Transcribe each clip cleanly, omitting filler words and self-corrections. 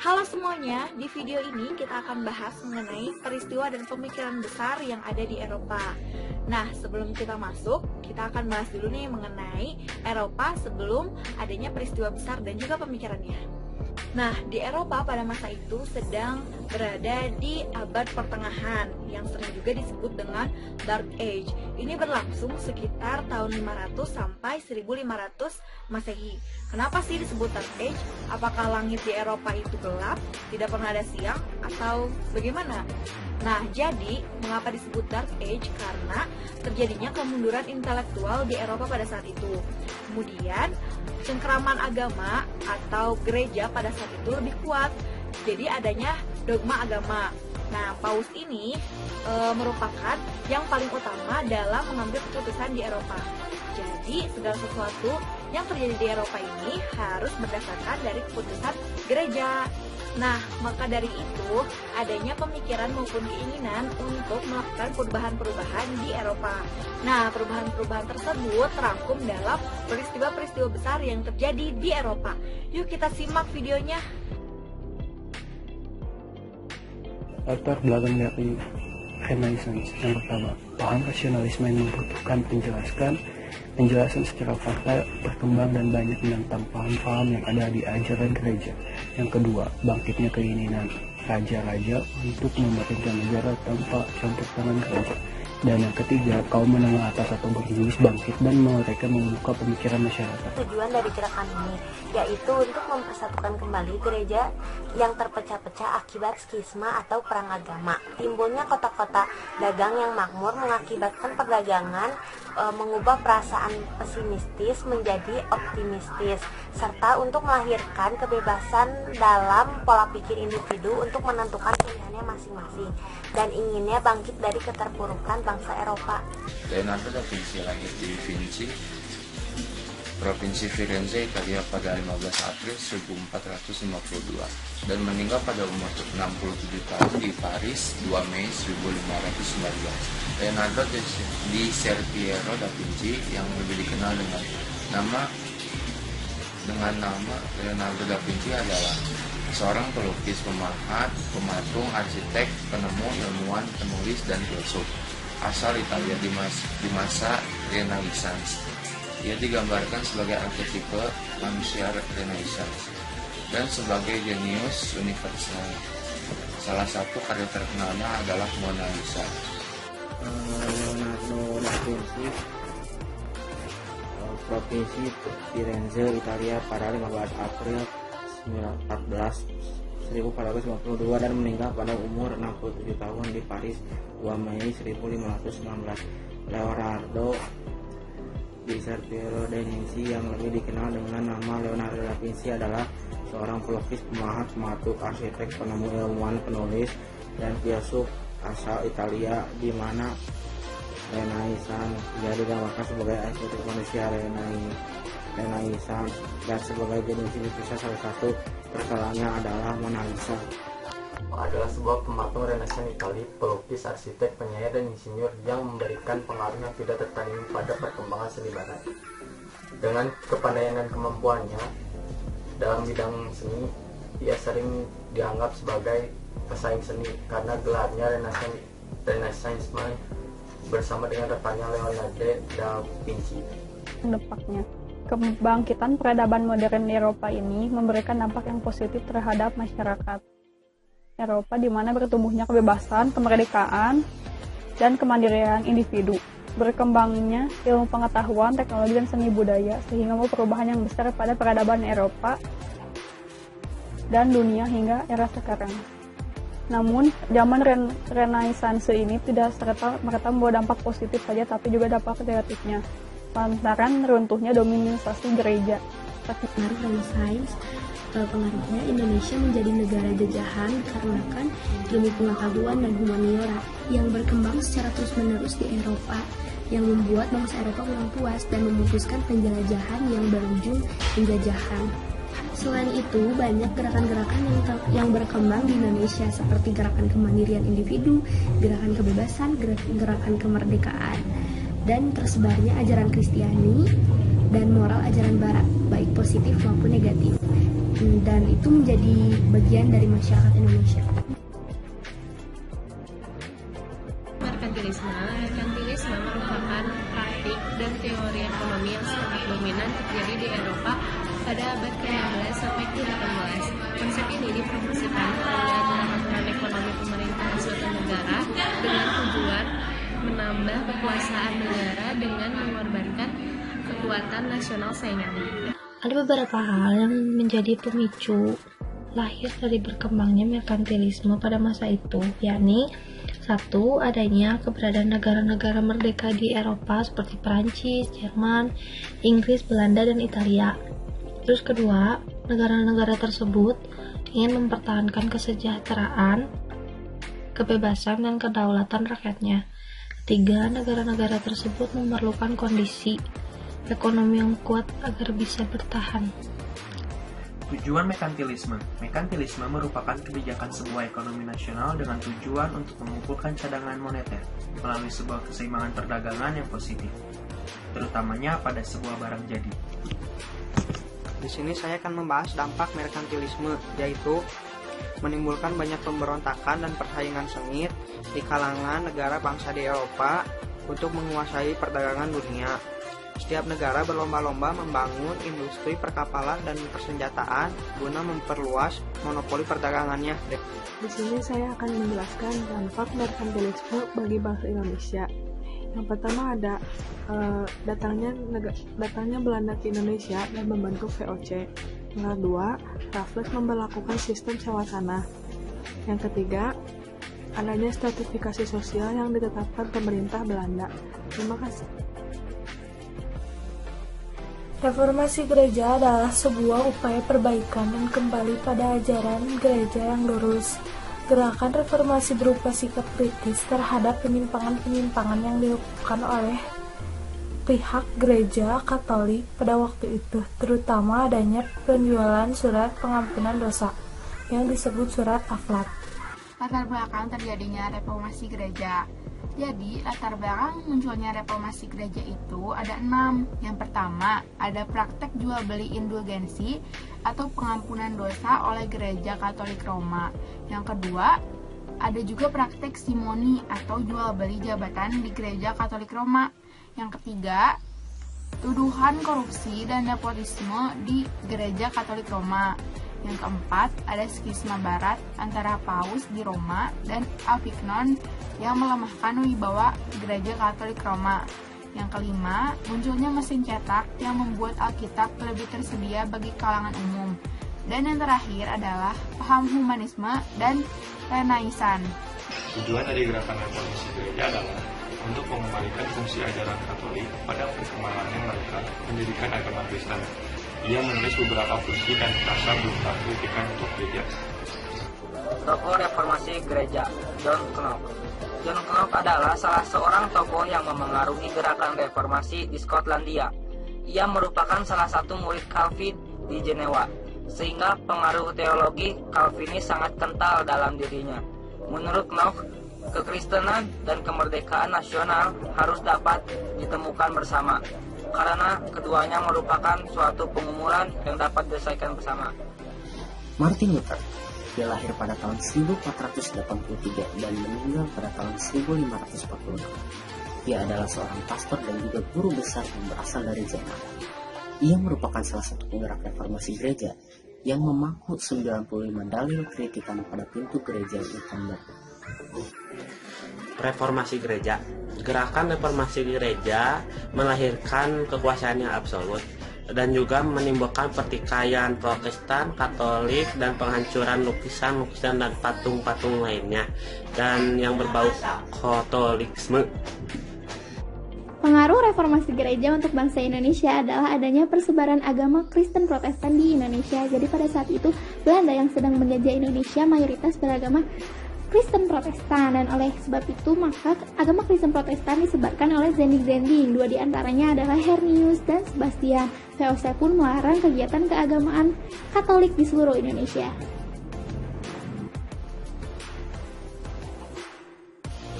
Halo semuanya, di video ini kita akan bahas mengenai peristiwa dan pemikiran besar yang ada di Eropa. Nah, sebelum kita masuk, kita akan bahas dulu nih mengenai Eropa sebelum adanya peristiwa besar dan juga pemikirannya. Nah, di Eropa pada masa itu sedang berada di abad pertengahan yang sering juga disebut dengan Dark Age. Ini berlangsung sekitar tahun 500 sampai 1500 Masehi. Kenapa sih disebut Dark Age? Apakah langit di Eropa itu gelap, tidak pernah ada siang, atau bagaimana? Nah, jadi mengapa disebut Dark Age? Karena terjadinya kemunduran intelektual di Eropa pada saat itu. Kemudian, cengkeraman agama atau gereja pada saat itu lebih kuat. Jadi adanya dogma agama. Nah, paus ini merupakan yang paling utama dalam mengambil keputusan di Eropa. Jadi, segala sesuatu yang terjadi di Eropa ini harus berdasarkan dari keputusan gereja. Nah, maka dari itu, adanya pemikiran maupun keinginan untuk melakukan perubahan-perubahan di Eropa. Nah, perubahan-perubahan tersebut terangkum dalam peristiwa-peristiwa besar yang terjadi di Eropa. Yuk kita simak videonya. Latar belakang dari Renaissance. Yang pertama, paham rasionalisme yang membutuhkan penjelasan secara fakta, berkembang dan banyak menentang paham-paham yang ada di ajaran gereja. Yang kedua, bangkitnya keinginan raja-raja untuk memerintah negara tanpa campur tangan gereja. Dan yang ketiga, kaum menengah atas atau berjenis bangkit dan mereka membuka pemikiran masyarakat. Tujuan dari gerakan ini yaitu untuk mempersatukan kembali gereja yang terpecah-pecah akibat skisma atau perang agama. Timbulnya kota-kota dagang yang makmur mengakibatkan perdagangan mengubah perasaan pesimistis menjadi optimistis, serta untuk melahirkan kebebasan dalam pola pikir individu untuk menentukan pilihannya masing-masing dan inginnya bangkit dari keterpurukan bangsa Eropa. Leonardo da Vinci lahir di Vinci, Provinsi Firenze, Italia pada 15 April 1452 dan meninggal pada umur 67 tahun di Paris 2 Mei 1519. Leonardo di Piero da Vinci yang lebih dikenal dengan nama Leonardo da Vinci adalah seorang pelukis, pemahat, pematung, arsitek, penemu, ilmuwan, penulis, dan filsuf asal Italia di masa Renaissance. Ia digambarkan sebagai arketipe manusia Renaissance dan sebagai jenius universal. Salah satu karya terkenalnya adalah Mona Lisa. Leonardo da Vinci, Provinsi Firenze, Italia pada 15 April 1452 dan meninggal pada umur 67 tahun di Paris 2 Mei 1519. Leonardo di Piero da Vinci yang lebih dikenal dengan nama Leonardo da Vinci adalah seorang pelukis, pemahat, pematung, arsitek, penemu, ilmuwan, penulis, dan filsuf asal Italia di mana Renaissance dia digambarkan sebagai arsitek manusia Renaissance dan sebagai jenis universal. Salah satu terkenalnya adalah Mona Lisa. Adalah sebuah pematung Renaissance Italia, pelukis, arsitek, penyair, dan insinyur yang memberikan pengaruh yang tidak tertandingi pada perkembangan seni barat. Dengan kepandaian dan kemampuannya dalam bidang seni, ia sering dianggap sebagai pesaing seni karena gelarnya Renaissance Man bersama dengan rekannya Leonardo da Vinci. Dampaknya, kebangkitan peradaban modern di Eropa ini memberikan dampak yang positif terhadap masyarakat Eropa di mana bertumbuhnya kebebasan, kemerdekaan, dan kemandirian individu. Berkembangnya ilmu pengetahuan, teknologi, dan seni budaya sehingga membawa perubahan yang besar pada peradaban Eropa dan dunia hingga era sekarang. Namun, zaman Renaissance ini tidak serta-merta membawa dampak positif saja, tapi juga dampak negatifnya, lantaran runtuhnya dominasi gereja. Pengaruh Renaissance, pengaruhnya Indonesia menjadi negara jajahan dikarenakan ilmu pengetahuan dan humaniora yang berkembang secara terus-menerus di Eropa, yang membuat bangsa Eropa kurang puas dan memutuskan penjelajahan yang berujung penjajahan. Selain itu, banyak gerakan-gerakan yang berkembang di Indonesia seperti gerakan kemandirian individu, gerakan kebebasan, gerakan kemerdekaan, dan tersebarnya ajaran Kristiani dan moral ajaran Barat, baik positif maupun negatif. dan itu menjadi bagian dari masyarakat Indonesia. Merkantilisme merupakan praktik dan teori ekonomi yang sangat dominan terjadi di Eropa pada abad ke-16 sampai ke-18. Konsep ini dipromosikan melalui aturan-aturan ekonomi pemerintahan suatu negara dengan tujuan menambah kekuasaan negara dengan mengorbankan kekuatan nasional saingannya. Ada beberapa hal yang menjadi pemicu lahir dari berkembangnya merkantilisme pada masa itu, yakni 1. Adanya keberadaan negara-negara merdeka di Eropa seperti Perancis, Jerman, Inggris, Belanda, dan Italia. Terus kedua, negara-negara tersebut ingin mempertahankan kesejahteraan, kebebasan, dan kedaulatan rakyatnya. 3. Negara-negara tersebut memerlukan kondisi ekonomi yang kuat agar bisa bertahan. Tujuan merkantilisme. Merkantilisme merupakan kebijakan sebuah ekonomi nasional dengan tujuan untuk mengumpulkan cadangan moneter melalui sebuah keseimbangan perdagangan yang positif, terutamanya pada sebuah barang jadi. Di sini saya akan membahas dampak merkantilisme, yaitu menimbulkan banyak pemberontakan dan persaingan sengit di kalangan negara bangsa di Eropa untuk menguasai perdagangan dunia. Setiap negara berlomba-lomba membangun industri perkapalan dan persenjataan guna memperluas monopoli perdagangannya. Di sini saya akan menjelaskan dampak merkantilisme bagi bangsa Indonesia. Yang pertama ada datangnya Belanda ke Indonesia dan membentuk VOC. Yang kedua, Raffles memberlakukan sistem sewa tanah. Yang ketiga, adanya stratifikasi sosial yang ditetapkan pemerintah Belanda. Terima kasih. Reformasi gereja adalah sebuah upaya perbaikan dan kembali pada ajaran gereja yang lurus. Gerakan reformasi berupa sikap kritis terhadap penyimpangan-penyimpangan yang dilakukan oleh pihak gereja Katolik pada waktu itu, terutama adanya penjualan surat pengampunan dosa yang disebut surat akhlak. Latar belakang terjadinya reformasi gereja. Jadi, latar belakang munculnya reformasi gereja itu ada 6. Yang pertama, ada praktek jual beli indulgensi atau pengampunan dosa oleh gereja Katolik Roma. Yang kedua, ada juga praktek simoni atau jual beli jabatan di gereja Katolik Roma. Yang ketiga, tuduhan korupsi dan nepotisme di gereja Katolik Roma. Yang keempat, ada skisma barat antara Paus di Roma dan Avignon yang melemahkan wibawa gereja Katolik Roma. Yang kelima, munculnya mesin cetak yang membuat Alkitab lebih tersedia bagi kalangan umum. Dan yang terakhir adalah paham humanisme dan Renaisan. Tujuan dari gerakan reformasi gereja adalah untuk mengembalikan fungsi ajaran Katolik pada perkembangannya mereka menjadikan agama Kristen. Ia menulis beberapa puisi dan frasa berupa kritikan untuk gereja. Tokoh reformasi gereja, John Knox. John Knox adalah salah seorang tokoh yang memengaruhi gerakan reformasi di Skotlandia. Ia merupakan salah satu murid Calvin di Jenewa, sehingga pengaruh teologi Calvinis sangat kental dalam dirinya. Menurut Knox, kekristenan dan kemerdekaan nasional harus dapat ditemukan bersama, karena keduanya merupakan suatu pengumuman yang dapat diselesaikan bersama. Martin Luther, dia lahir pada tahun 1483 dan meninggal pada tahun 1546. Dia adalah seorang pastor dan juga guru besar yang berasal dari Jerman. Ia merupakan salah satu penggerak reformasi gereja yang memangku 95 dalil kritikan pada pintu gereja Wittenberg. Reformasi gereja. Gerakan reformasi gereja melahirkan kekuasaan yang absolut dan juga menimbulkan pertikaian Protestan, Katolik, dan penghancuran lukisan-lukisan dan patung-patung lainnya dan yang berbau Katolikisme. Pengaruh reformasi gereja untuk bangsa Indonesia adalah adanya persebaran agama Kristen Protestan di Indonesia. Jadi pada saat itu Belanda yang sedang menjajah Indonesia mayoritas beragama Kristen Protestan, dan oleh sebab itu maka agama Kristen Protestan disebarkan oleh Zending-Zending. Dua di antaranya adalah Hernius dan Sebastian. VOC pun melarang kegiatan keagamaan Katolik di seluruh Indonesia.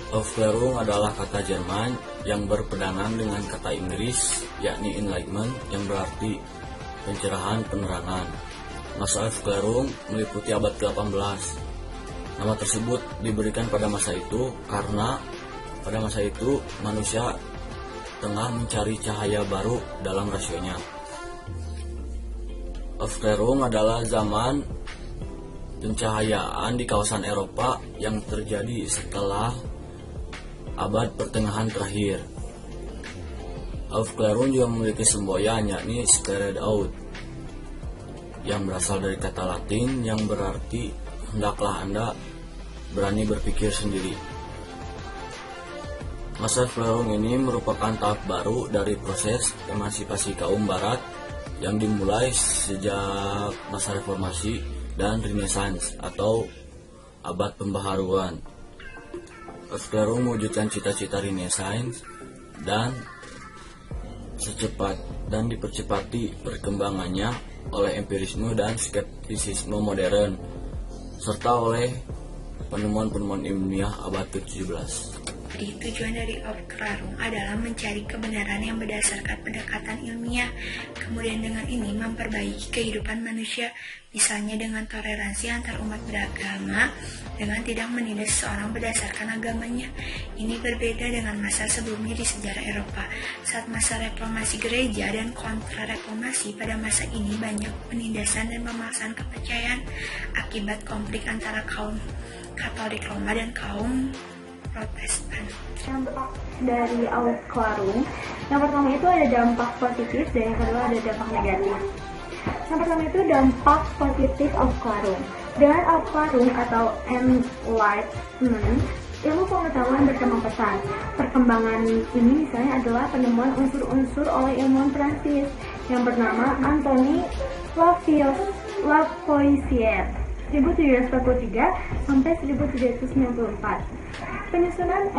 Aufklärung adalah kata Jerman yang berpedangan dengan kata Inggris, yakni Enlightenment, yang berarti pencerahan, penerangan. Masa Aufklärung meliputi abad ke-18. Nama tersebut diberikan pada masa itu karena pada masa itu manusia tengah mencari cahaya baru dalam rasionya. Aufklärung adalah zaman pencahayaan di kawasan Eropa yang terjadi setelah abad pertengahan terakhir. Aufklärung juga memiliki semboyan yakni spread out yang berasal dari kata Latin yang berarti hendaklah Anda berani berpikir sendiri. Masa Aufklärung ini merupakan tahap baru dari proses emansipasi kaum barat yang dimulai sejak masa reformasi dan Renaissance atau abad pembaharuan. Aufklärung mewujudkan cita-cita Renaissance dan dipercepati perkembangannya oleh empirisme dan skeptisisme modern serta oleh penemuan-penemuan ilmiah abad ke-17. Jadi tujuan dari Aufklärung adalah mencari kebenaran yang berdasarkan pendekatan ilmiah, kemudian dengan ini memperbaiki kehidupan manusia, misalnya dengan toleransi antar umat beragama, dengan tidak menindas seseorang berdasarkan agamanya. Ini berbeda dengan masa sebelumnya di sejarah Eropa. Saat masa reformasi gereja dan kontra-reformasi, pada masa ini banyak penindasan dan pemaksaan kepercayaan akibat konflik antara kaum Katolik Roma dan kaum Protestan. Dampak dari Aufklärung, yang pertama itu ada dampak positif dan yang kedua ada dampak negatif. Yang pertama itu dampak positif Aufklärung. Dengan Aufklärung atau Enlightenment, ilmu pengetahuan berkembang pesat. Perkembangan ini misalnya adalah penemuan unsur-unsur oleh ilmuwan Prancis yang bernama Antoine Lavoisier 1743 sampai 1794. Penyusunan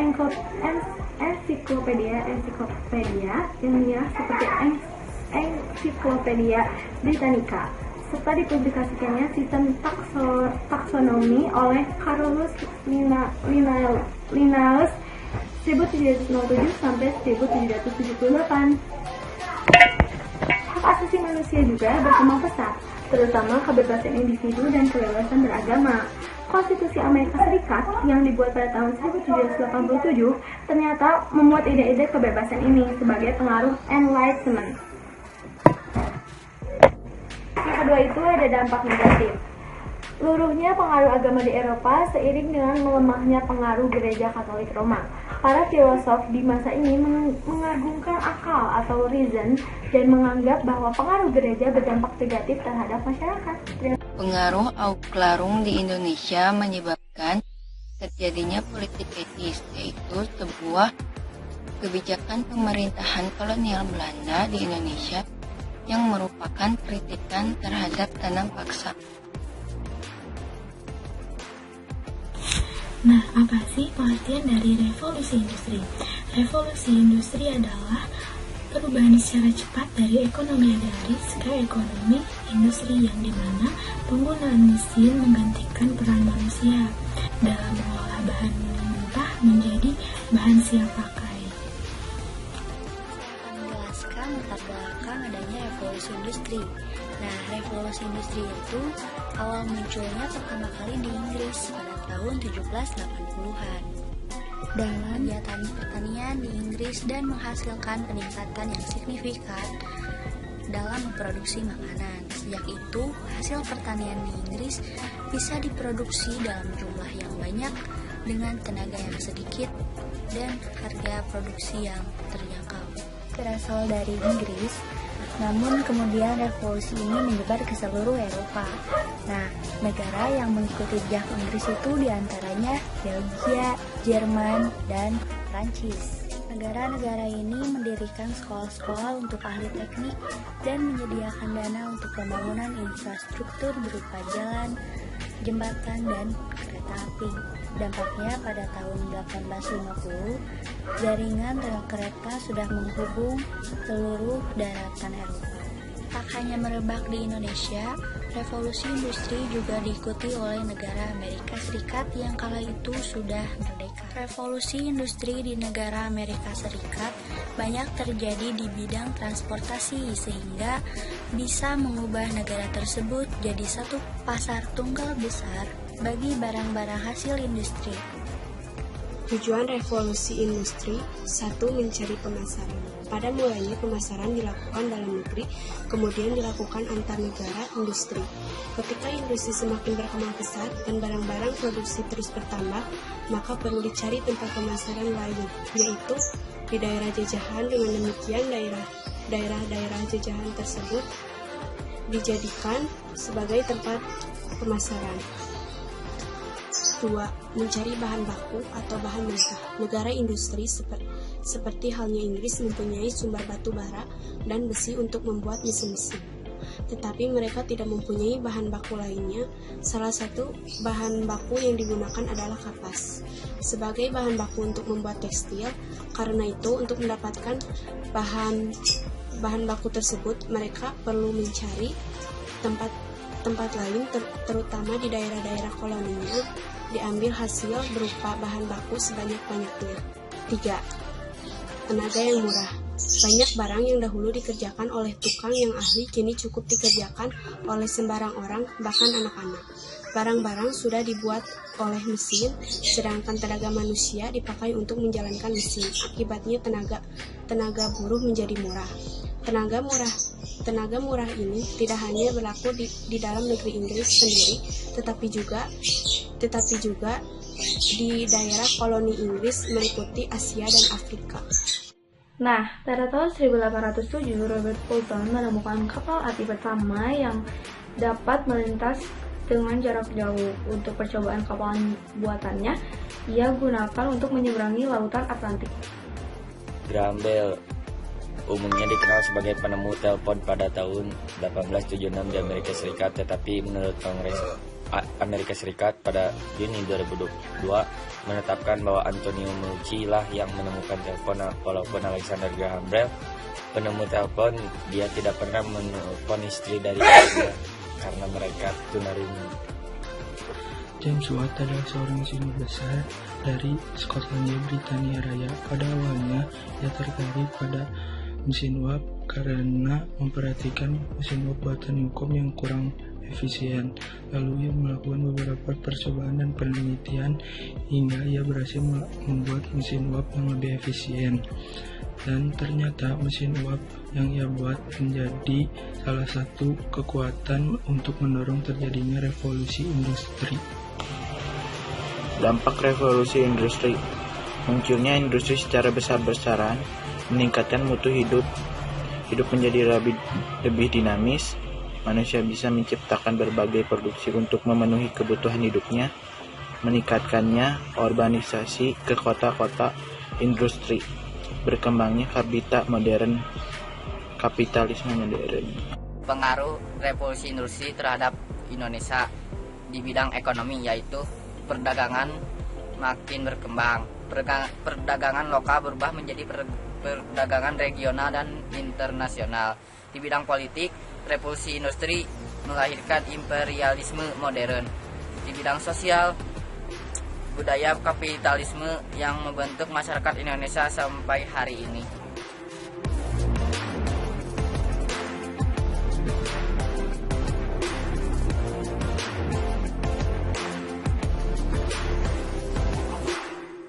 ensiklopedia ilmiah seperti Encyclopedia Britannica serta dipublikasikannya sistem taksonomi oleh Carolus Linnaeus 1707 sampai 1778. Hak asasi manusia juga berkembang pesat, terutama kebebasan individu dan kebebasan beragama. Konstitusi Amerika Serikat yang dibuat pada tahun 1787 ternyata memuat ide-ide kebebasan ini sebagai pengaruh Enlightenment. Yang kedua itu ada dampak negatif. Luruhnya pengaruh agama di Eropa seiring dengan melemahnya pengaruh gereja Katolik Roma. Para filosof di masa ini mengagungkan akal atau reason dan menganggap bahwa pengaruh gereja berdampak negatif terhadap masyarakat. Pengaruh Aufklärung di Indonesia menyebabkan terjadinya politik etis, yaitu sebuah kebijakan pemerintahan kolonial Belanda di Indonesia yang merupakan kritikan terhadap tanam paksa. Nah, apa sih pengertian dari revolusi industri? Revolusi industri adalah perubahan secara cepat dari ekonomi agraris ke ekonomi industri yang dimana penggunaan mesin menggantikan peran manusia dalam mengolah bahan mentah menjadi bahan siap pakai. Menjelaskan latar belakang adanya revolusi industri. Nah, revolusi industri itu awal munculnya pertama kali di Inggris pada tahun 1780-an. Dalam kegiatan pertanian di Inggris dan menghasilkan peningkatan yang signifikan dalam memproduksi makanan. Sejak itu, hasil pertanian di Inggris bisa diproduksi dalam jumlah yang banyak dengan tenaga yang sedikit dan harga produksi yang terjangkau. Berasal dari Inggris, namun kemudian revolusi ini menyebar ke seluruh Eropa. Nah, negara yang mengikuti jejak Inggris itu diantaranya Belgia, Jerman, dan Prancis. Negara-negara ini mendirikan sekolah-sekolah untuk ahli teknik dan menyediakan dana untuk pembangunan infrastruktur berupa jalan, jembatan, dan kereta api. Dampaknya pada tahun 1850, jaringan rel kereta sudah menghubung seluruh daratan Eropa. Tak hanya merebak di Indonesia, revolusi industri juga diikuti oleh negara Amerika Serikat yang kala itu sudah merdeka. Revolusi industri di negara Amerika Serikat banyak terjadi di bidang transportasi sehingga bisa mengubah negara tersebut jadi satu pasar tunggal besar bagi barang-barang hasil industri. Tujuan revolusi industri: 1. Mencari pemasaran. Pada mulanya pemasaran dilakukan dalam negeri, kemudian dilakukan antar negara industri. Ketika industri semakin berkembang pesat dan barang-barang produksi terus bertambah, maka perlu dicari tempat pemasaran lain, yaitu di daerah jajahan. Dengan demikian daerah-daerah jajahan tersebut dijadikan sebagai tempat pemasaran. 2. Mencari bahan baku atau bahan mentah. Negara industri seperti halnya Inggris mempunyai sumber batu bara dan besi untuk membuat mesin-mesin. Tetapi mereka tidak mempunyai bahan baku lainnya. Salah satu bahan baku yang digunakan adalah kapas sebagai bahan baku untuk membuat tekstil. Karena itu, untuk mendapatkan bahan baku tersebut, mereka perlu mencari tempat lain, terutama di daerah-daerah koloninya, diambil hasil berupa bahan baku sebanyak-banyaknya. 3. Tenaga yang murah. Banyak barang yang dahulu dikerjakan oleh tukang yang ahli kini cukup dikerjakan oleh sembarang orang, bahkan anak-anak. Barang-barang sudah dibuat oleh mesin, sedangkan tenaga manusia dipakai untuk menjalankan mesin. Akibatnya tenaga buruh menjadi murah. Tenaga murah ini tidak hanya berlaku di dalam negeri Inggris sendiri, tetapi juga di daerah koloni Inggris meliputi Asia dan Afrika. Nah, pada tahun 1807, Robert Fulton menemukan kapal api pertama yang dapat melintas dengan jarak jauh. Untuk percobaan kapal buatannya, ia gunakan untuk menyeberangi lautan Atlantik. Graham Bell umumnya dikenal sebagai penemu telepon pada tahun 1876 di Amerika Serikat, tetapi menurut Kongres Amerika Serikat pada Juni 2022 menetapkan bahwa Antonio Meucci lah yang menemukan telepon. Walaupun Alexander Graham Bell penemu telepon, dia tidak pernah menelpon istri dari istrinya karena mereka tunarungu. James Watt adalah seorang insinyur besar dari Skotlandia, Britania Raya. Pada awalnya, ia tertarik pada mesin uap karena memperhatikan mesin uap buatan Newcomb yang kurang efisien. Lalu ia melakukan beberapa percobaan dan penelitian hingga ia berhasil membuat mesin uap yang lebih efisien. Dan ternyata mesin uap yang ia buat menjadi salah satu kekuatan untuk mendorong terjadinya revolusi industri. Dampak revolusi industri: munculnya industri secara besar-besaran meningkatkan mutu hidup menjadi lebih dinamis. Manusia bisa menciptakan berbagai produksi untuk memenuhi kebutuhan hidupnya, meningkatkannya urbanisasi ke kota-kota industri, berkembangnya kapitalisme modern. Pengaruh revolusi industri terhadap Indonesia di bidang ekonomi, yaitu perdagangan makin berkembang. Perdagangan lokal berubah menjadi perdagangan regional dan internasional. Di bidang politik, revolusi industri melahirkan imperialisme modern. Di bidang sosial, budaya kapitalisme yang membentuk masyarakat Indonesia sampai hari ini.